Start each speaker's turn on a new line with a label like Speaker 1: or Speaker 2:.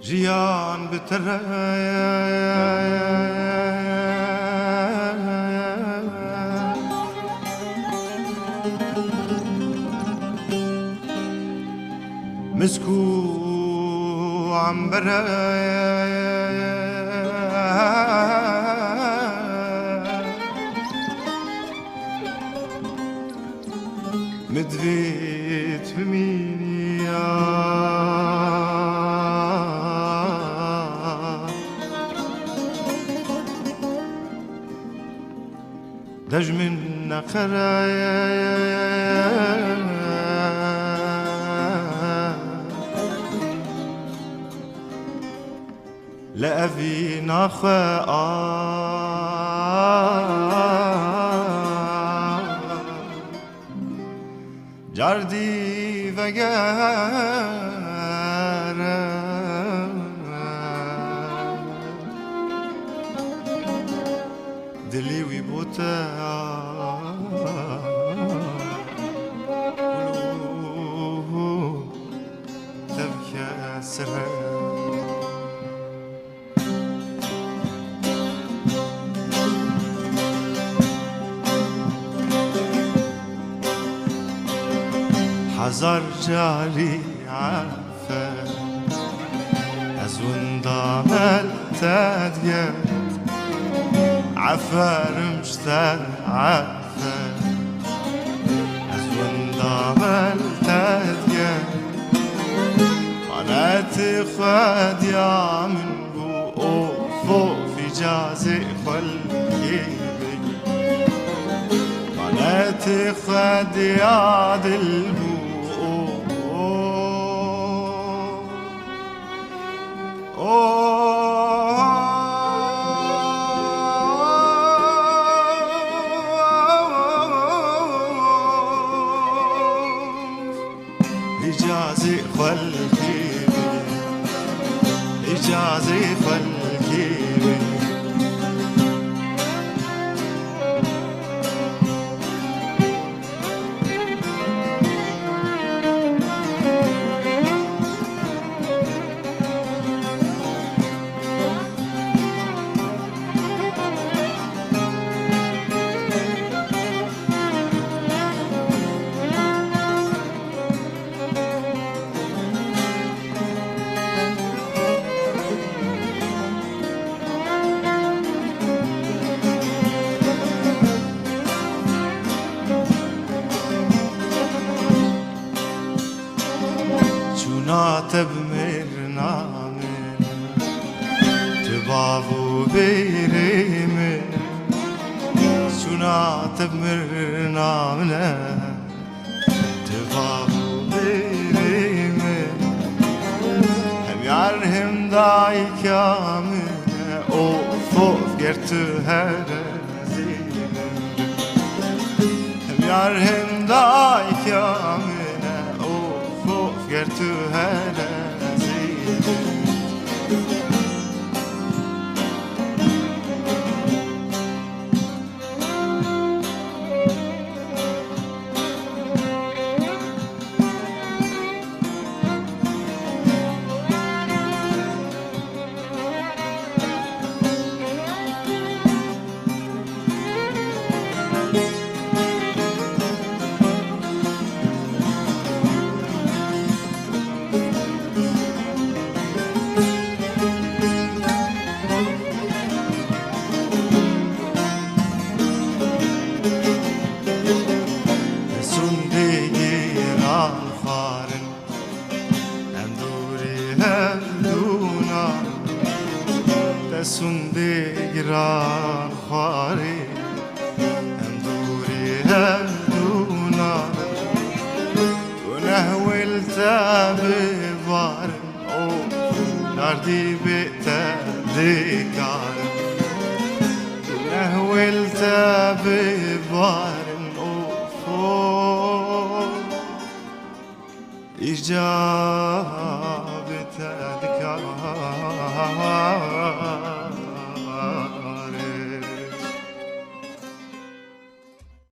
Speaker 1: جيان بتره مسكو عنبره مدفيت بميني دج من نقرايا لا في نخاء جردي وگره دلی وی بوته تبکه سره هزار جاری عفه از وندامل تدگه عفرمشتر عفه از وندامل تدگه مناتی خود یا من بو اوفو فی جازی خلقی بگی مناتی خود یا دل بو إجازي خلقي إجازي خلقي ناتب مرنامه تبابو بیرمه ناتب مرنامه تبابو بیرمه هم یار هم دای کامه اوف گرتو هر زیمه هم یار هم دای کامه get to her سندگران خواری اندوری هدونا تو نهولت ببارم او دردی بتدکارم تو نهولت ببارم او ایجاد